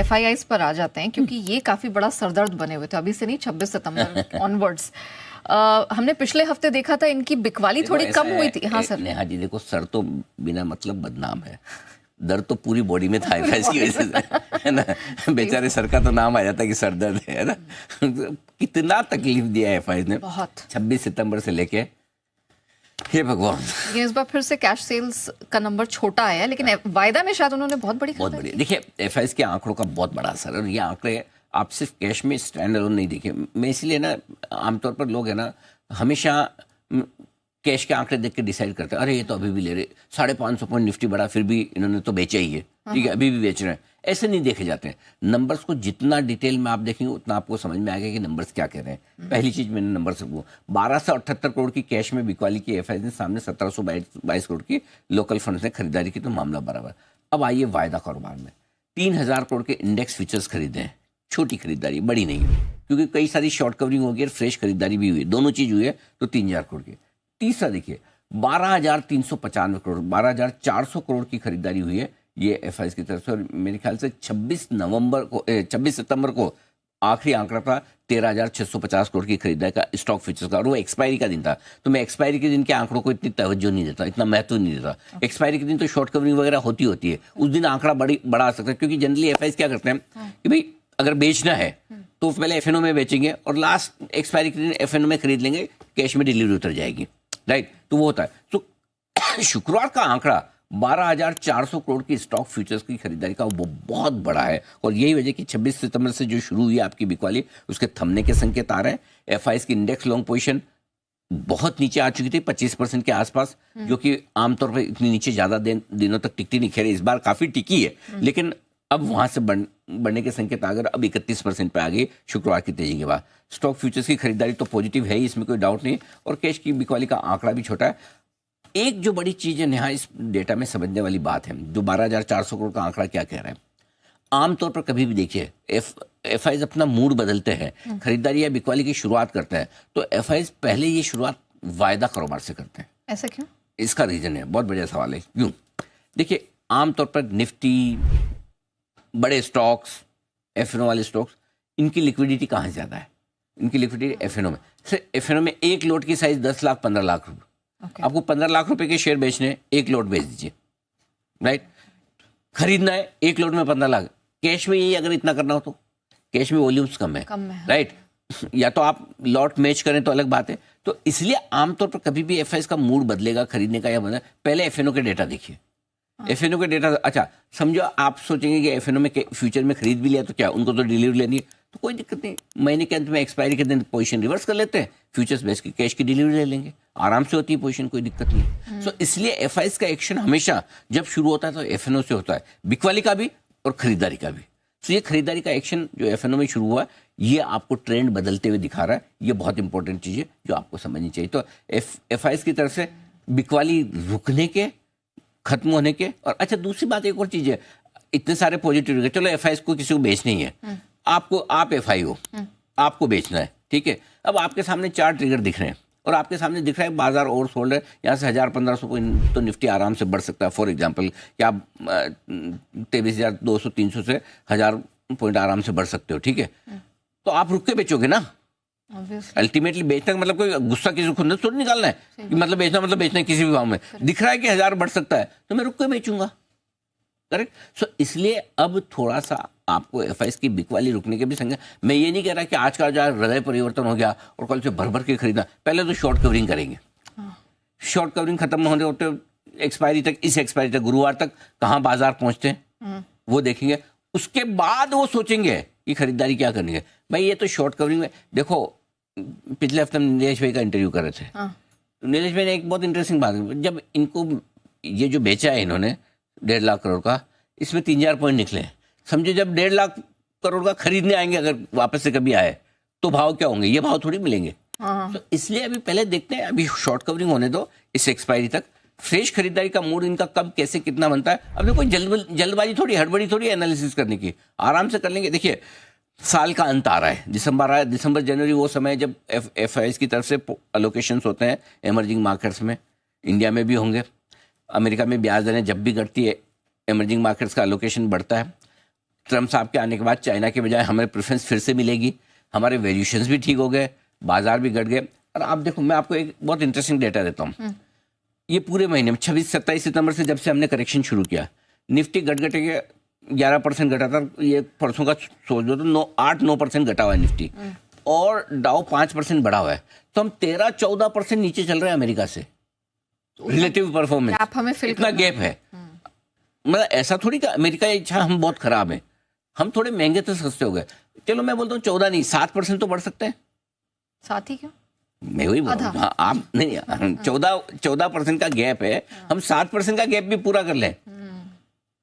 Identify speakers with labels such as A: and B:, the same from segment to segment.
A: FIIs पर आ जाते हैं, क्योंकि ये काफी बड़ा सरदर्द बने हुए थे अभी से नहीं, 26 सितंबर ऑनवर्ड्स। हमने पिछले हफ्ते देखा था इनकी बिकवाली थोड़ी कम हुई थी। हाँ सर।
B: नेहा जी देखो, सर तो बिना मतलब बदनाम है, दर्द तो पूरी बॉडी में था एफआईएस की वजह से, है ना। बेचारे सर का तो नाम आ जाता है कि सर दर्द है ना। कितना तकलीफ दिया है एफआईएस ने
A: बहुत।
B: 26 सितंबर से लेके, हे भगवान।
A: ये इस बार फिर से कैश सेल्स का नंबर छोटा आया है, लेकिन वायदा में शायद उन्होंने बहुत बड़ी
B: बहुत बढ़िया। देखिए एफआईएस के आंकड़ों का बहुत बड़ा असर है, और ये आंकड़े आप सिर्फ कैश में स्टैंड अलोन नहीं देखे। मैं इसलिए ना, आमतौर पर लोग है ना हमेशा कैश के आंकड़े देख के डिसाइड करते हैं, अरे ये तो अभी भी ले रहे, 550 पॉइंट निफ्टी बढ़ा फिर भी इन्होंने तो बेचा ही है, ठीक है, अभी भी बेच रहे हैं। ऐसे नहीं देखे जाते हैं नंबर्स को। जितना डिटेल में आप देखेंगे उतना आपको समझ में आएगा कि नंबर्स क्या कह रहे हैं। पहली चीज मैंने नंबर से 1278 करोड़ की कैश में बिकवाली की एफआईआई ने, सामने 1722 करोड़ की लोकल फंड ने खरीदारी की, तो मामला बराबर। अब आइए वायदा कारोबार में 3000 करोड़ के इंडेक्स फीचर्स खरीदे हैं। छोटी खरीदारी, बड़ी नहीं है, क्योंकि कई सारी शॉर्ट कवरिंग हो गई और फ्रेश खरीदारी भी हुई है, दोनों चीज हुई है, तो 3000 करोड़ की। तीसरा देखिए 12,395 करोड़, 12,400 करोड़ की खरीदारी हुई है ये एफआईआई की तरफ से। और मेरे ख्याल से 26 सितंबर को आखिरी आंकड़ा था 13,650 करोड़ की खरीदारी का स्टॉक फीचर्स का, और वो एक्सपायरी का दिन था। तो मैं एक्सपायरी के दिन के आंकड़ों को इतनी तवज्जो नहीं देता, इतना महत्व नहीं देता। एक्सपायरी के दिन तो शॉर्ट कवरिंग वगैरह होती है, उस दिन आंकड़ा बड़ा आ सकता है, क्योंकि जनरली एफआईआई क्या करते हैं कि भाई अगर बेचना है तो पहले एफएनओ में बेचेंगे और लास्ट एक्सपायरी के दिन एफएनओ में खरीद लेंगे, कैश में डिलीवरी उतर जाएगी, राइट। तो वो होता है। तो शुक्रवार का आंकड़ा 12,400 करोड़ की स्टॉक फ्यूचर्स की खरीदारी का वो बहुत बड़ा है, और यही वजह कि 26 सितंबर से जो शुरू हुई आपकी बिकवाली, उसके थमने के संकेत आ रहे हैं। एफआईआई की इंडेक्स लॉन्ग पोजीशन बहुत नीचे आ चुकी थी, 25% के आसपास, जो कि आमतौर पर इतनी नीचे ज्यादा दिनों तक टिकती नहीं। खैर इस बार काफी टिकी है, लेकिन अब वहां से बढ़ने के संकेत आ गए, अब 31% पे आ गई शुक्रवार की तेजी के बाद। स्टॉक फ्यूचर्स की खरीदारी तो पॉजिटिव है ही, इसमें कोई डाउट नहीं, और कैश की बिकवाली का आंकड़ा भी छोटा है। एक जो बड़ी चीज है नेहा, इस डेटा में समझने वाली बात है, जो 12,400 करोड़ का आंकड़ा क्या कह रहा है। आमतौर पर कभी भी देखिए एफआईआई अपना मूड बदलते हैं, खरीदारी या बिकवाली की शुरुआत करते हैं, तो एफआईआई पहले ये शुरुआत वायदा कारोबार से करते हैं।
A: ऐसा क्यों? इसका
B: रीजन है, बहुत बढ़िया सवाल है, क्यों। देखिए आमतौर पर निफ्टी, बड़े स्टॉक्स, एफएनओ वाले स्टॉक्स, इनकी लिक्विडिटी कहाँ ज्यादा है? इनकी लिक्विडिटी एफएनओ में। सर एफएनओ में एक लोट की साइज 10 लाख 15 लाख रुपए। आपको 15 लाख रुपए के शेयर बेचने, एक लोट बेच दीजिए, राइट। खरीदना है एक लोट में 15 लाख। कैश में यही अगर इतना करना हो तो कैश में वॉल्यूम्स कम है, राइट। या तो आप लॉट मैच करें तो अलग बात है। तो इसलिए आमतौर पर कभी भी एफआईआई का मूड बदलेगा खरीदने का या बदलेगा, पहले एफएनओ के डेटा देखिए। एफएनओ के डेटा, अच्छा समझो आप सोचेंगे कि एफएनओ में फ्यूचर में खरीद भी लिया तो क्या, उनको तो डिलीवरी लेनी है, तो कोई दिक्कत नहीं, महीने के अंत में एक्सपायरी के दिन पोजीशन रिवर्स कर लेते हैं, फ्यूचर्स बेच के कैश की डिलीवरी ले लेंगे, आराम से होती है पोजीशन, कोई दिक्कत नहीं। सो इसलिए एफआईआई का एक्शन हमेशा जब शुरू होता है तो एफएनओ से होता है, बिकवाली का भी और खरीदारी का भी। तो ये खरीदारी का एक्शन जो एफएनओ में शुरू हुआ, ये आपको ट्रेंड बदलते हुए दिखा रहा है। ये बहुत इंपॉर्टेंट चीज है जो आपको समझनी चाहिए। तो एफआईआई की तरफ से बिकवाली रुकने के, खत्म होने के, और अच्छा दूसरी बात एक और चीज है, इतने सारे पॉजिटिव, चलो एफआईआई को किसी को बेचनी है, आप एफआईआई हो, आपको बेचना है, ठीक है। अब आपके सामने 4 ट्रिगर दिख रहे हैं, और आपके सामने दिख रहा है बाजार ओवर सोल्ड है, यहाँ से 1000-1500 को तो निफ्टी आराम से बढ़ सकता है। फॉर एग्जांपल कि आप 23,200-300 से 1000 पॉइंट आराम से बढ़ सकते हो, ठीक है। तो आप रुक के बेचोगे ना, अल्टीमेटली बेचना का मतलब कोई गुस्सा किसी को खुद थोड़ी निकालना है कि मतलब बेचना है किसी भी भाव में। दिख रहा है कि 1000 बढ़ सकता है तो मैं रुक के बेचूंगा, करेक्ट। सो इसलिए अब थोड़ा सा आपको एफआईआई की बिकवाली रुकने के भी संग, मैं ये नहीं कह रहा कि आज का जो हृदय परिवर्तन हो गया और कल से भर भर के खरीदना। पहले तो शॉर्ट कवरिंग करेंगे, शॉर्ट कवरिंग खत्म होने होते एक्सपायरी तक, इस एक्सपायरी तक, गुरुवार तक कहाँ बाजार पहुंचते हैं वो देखेंगे। उसके बाद वो सोचेंगे कि खरीदारी क्या करनी है। भाई ये तो शॉर्ट कवरिंग में देखो, पिछले हफ्ते हम नीलेश भाई का इंटरव्यू कर रहे थे, तो नीलेश भाई ने एक बहुत इंटरेस्टिंग बात, जब इनको ये जो बेचा है इन्होंने 1.5 लाख करोड़ का, इसमें 3000 पॉइंट निकले। समझे जब 1.5 लाख करोड़ का खरीदने आएंगे, अगर वापस से कभी आए तो भाव क्या होंगे, ये भाव थोड़ी मिलेंगे। तो इसलिए अभी पहले देखते हैं, अभी शॉर्ट कवरिंग होने दो इस एक्सपायरी तक। फ्रेश खरीदारी का मूड इनका कब कैसे कितना बनता है, अब देखो जल्दबाजी थोड़ी, हड़बड़ी थोड़ी एनालिसिस करने की, आराम से कर लेंगे। देखिए साल का अंत आ रहा है, दिसंबर आ रहा है, दिसंबर जनवरी वो समय जब एफआईआई की तरफ से अलोकेशंस होते हैं एमर्जिंग मार्केट्स में, इंडिया में भी होंगे, अमेरिका में ब्याज दरें जब भी घटती है, एमर्जिंग मार्केट्स का अलोकेशन बढ़ता है। ट्रम्प साहब के आने के बाद चाइना के बजाय हमें प्रेफरेंस फिर से मिलेगी, हमारे वैल्यूएशंस भी ठीक हो गए, बाजार भी घट गए। और आप देखो, मैं आपको एक बहुत इंटरेस्टिंग डेटा देता हूँ। ये पूरे महीने में 26-27 सितंबर से जब से हमने करेक्शन शुरू किया, निफ्टी घट के 11% घटा था। ये परसों का सोच दो तो 8-9% घटा हुआ है निफ्टी, और डाउ 5% बढ़ा हुआ है। तो हम 13-14% नीचे चल रहे हैं अमेरिका से, रिलेटिव परफॉर्मेंस।
A: गैप हमें फिल
B: इतना गैप है। मतलब ऐसा थोड़ी कि अमेरिका अच्छा हम बहुत खराब है, हम थोड़े महंगे तो सस्ते हो गए। चलो मैं बोलता हूँ 14 नहीं 7% तो बढ़ सकते हैं।
A: साथ ही क्यों?
B: मैं वही बोल रहा हूँ। हाँ, आप नहीं, 14% का गैप है, हम 7% का गैप भी पूरा कर लें।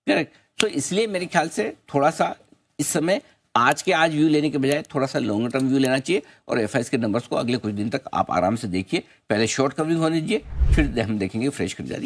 B: करेक्ट। तो इसलिए मेरे ख्याल से थोड़ा सा इस समय आज के आज व्यू लेने के बजाय थोड़ा सा लॉन्गर टर्म व्यू लेना चाहिए, और एफआईएस के नंबर्स को अगले कुछ दिन तक आप आराम से देखिए। पहले शॉर्ट कवरिंग होने दीजिए, फिर हम देखेंगे फ्रेश खरीदारी।